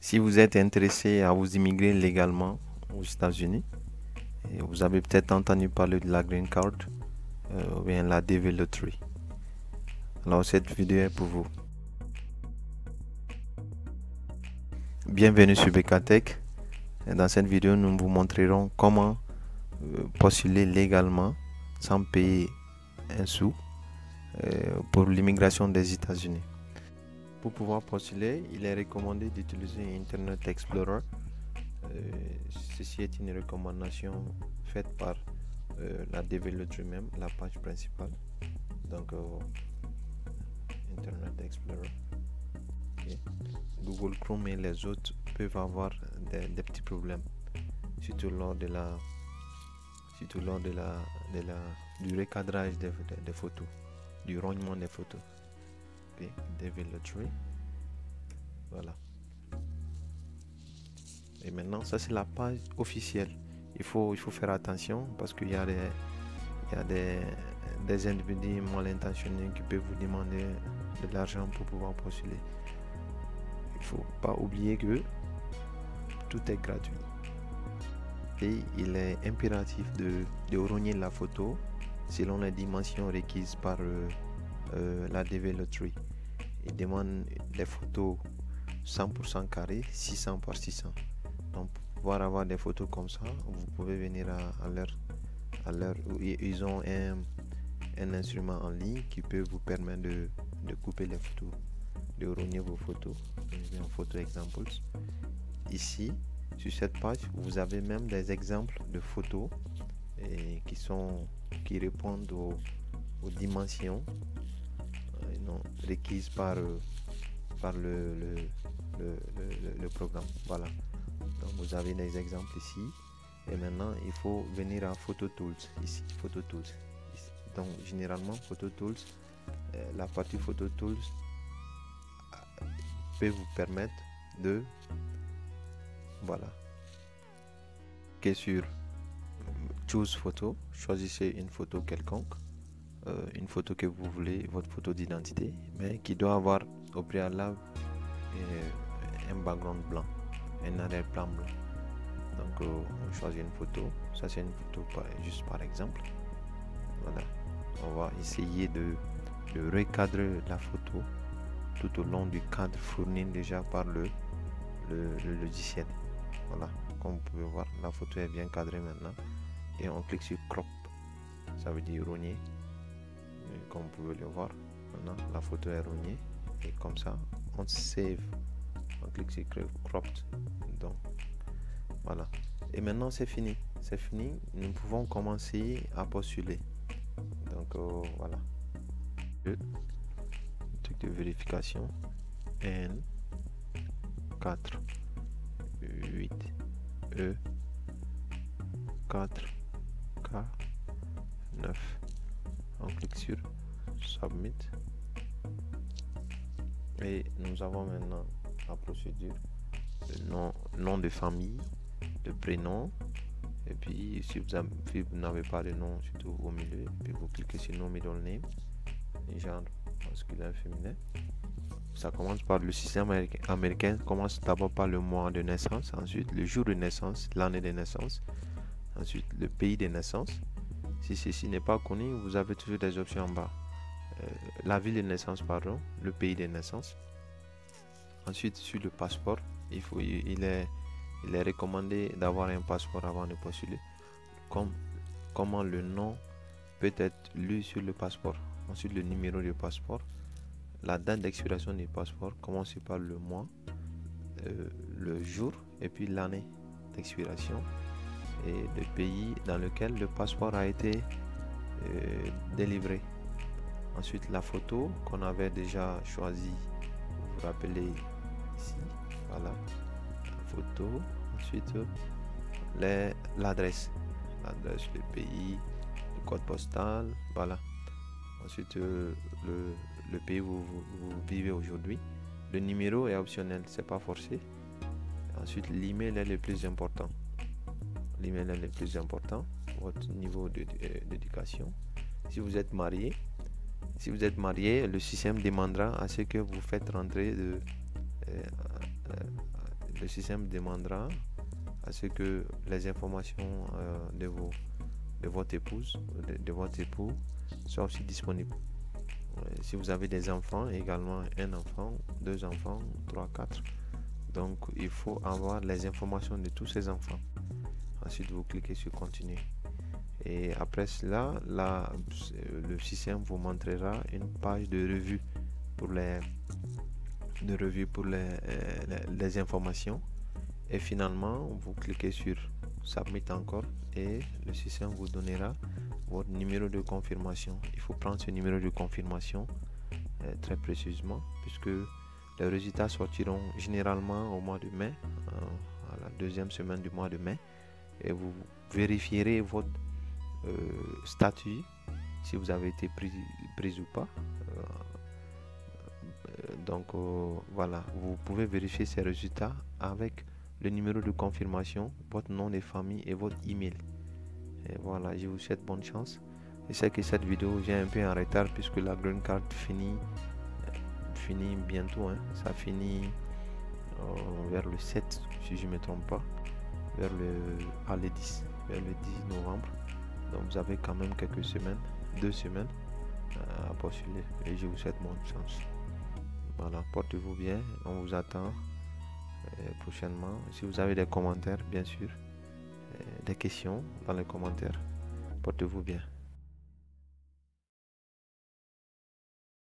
Si vous êtes intéressé à vous immigrer légalement aux États-Unis, et vous avez peut-être entendu parler de la Green Card ou bien la DV Lottery. Alors cette vidéo est pour vous. Bienvenue sur BKTech. Dans cette vidéo, nous vous montrerons comment postuler légalement sans payer un sou pour l'immigration des États-Unis. Pour pouvoir postuler, il est recommandé d'utiliser Internet Explorer. Ceci est une recommandation faite par la DV Lottery même, la page principale. Donc, Internet Explorer. Okay. Google Chrome et les autres peuvent avoir des petits problèmes, surtout lors de du recadrage des photos, du rognement des photos. Okay. DV Lottery. Voilà. Et maintenant, ça c'est la page officielle. Il faut faire attention parce qu'il y a des individus mal intentionnés qui peuvent vous demander de l'argent pour pouvoir postuler. Il ne faut pas oublier que tout est gratuit. Et il est impératif de rogner la photo selon les dimensions requises par la DV Lottery. Il demande des photos 100% carré, 600 par 600. Donc pour pouvoir avoir des photos comme ça, vous pouvez venir à leur ils ont un instrument en ligne qui peut vous permettre de couper les photos, de rogner vos photos. En photo examples. Ici, sur cette page, vous avez même des exemples de photos qui répondent aux dimensions requises par le programme. Voilà. Donc vous avez des exemples ici. Et maintenant, il faut venir à Photo Tools. Ici, Photo Tools. Ici. Donc généralement, Photo Tools, la partie Photo Tools peut vous permettre de cliquer sur Choose Photo. Choisissez une photo quelconque. Une photo que vous voulez, votre photo d'identité, mais qui doit avoir au préalable un background blanc, un arrière-plan blanc. Donc on choisit une photo. Ça c'est une photo juste par exemple. Voilà. On va essayer de recadrer la photo tout au long du cadre fourni déjà par le logiciel. Voilà. Comme vous pouvez voir, la photo est bien cadrée maintenant. Et on clique sur Crop. Ça veut dire rogner. Comme vous pouvez le voir, maintenant la photo est rognée. Et comme ça, on save. On clique sur Cropped. Donc, voilà. Et maintenant, c'est fini. C'est fini. Nous pouvons commencer à postuler. Donc, voilà. Le truc de vérification. N 4 8 E 4 K 9. On clique sur Submit. Et nous avons maintenant la procédure. Le nom de famille, le prénom. Et puis si vous n'avez pas de nom, surtout au milieu, puis vous cliquez sur No Middle Name, genre masculin, féminin. Ça commence par le système américain, commence d'abord par le mois de naissance, ensuite le jour de naissance, l'année de naissance, ensuite le pays de naissance. Si ceci n'est pas connu, vous avez toujours des options en bas. La ville de naissance, pardon, le pays de naissance. Ensuite, sur le passeport, il est recommandé d'avoir un passeport avant de postuler. Comment le nom peut être lu sur le passeport. Ensuite, le numéro du passeport. La date d'expiration du passeport, commencez par le mois, le jour et puis l'année d'expiration et le pays dans lequel le passeport a été délivré. Ensuite, la photo qu'on avait déjà choisie, vous vous rappelez ici, voilà, la photo. Ensuite, l'adresse, le pays, le code postal, voilà. Ensuite, le pays où vous vivez aujourd'hui. Le numéro est optionnel, c'est pas forcé. Ensuite, l'email est le plus important. L'email est le plus important. Votre niveau d'éducation. Si vous êtes marié, le système demandera à ce que vous faites rentrer le système demandera à ce que les informations de votre épouse, de votre époux soient aussi disponibles. Si vous avez des enfants, également un enfant, deux enfants, trois, quatre. Donc, il faut avoir les informations de tous ces enfants. Ensuite, vous cliquez sur continuer. Et après cela, le système vous montrera une page de revue pour les informations. Et finalement, vous cliquez sur Submit encore et le système vous donnera votre numéro de confirmation. Il faut prendre ce numéro de confirmation très précisément, puisque les résultats sortiront généralement au mois de mai, à la deuxième semaine du mois de mai, et vous vérifierez votre statut, si vous avez été pris ou pas. Donc voilà, vous pouvez vérifier ces résultats avec le numéro de confirmation, votre nom de famille et votre email. Et voilà, je vous souhaite bonne chance. Je sais que cette vidéo vient un peu en retard puisque la Green Card finit bientôt, hein. Ça finit vers le 7, si je ne me trompe pas, vers le 10 novembre. Donc vous avez quand même quelques semaines, 2 semaines à postuler, et je vous souhaite bonne chance. Voilà, portez-vous bien, on vous attend prochainement. Si vous avez des commentaires, bien sûr, des questions dans les commentaires, portez-vous bien.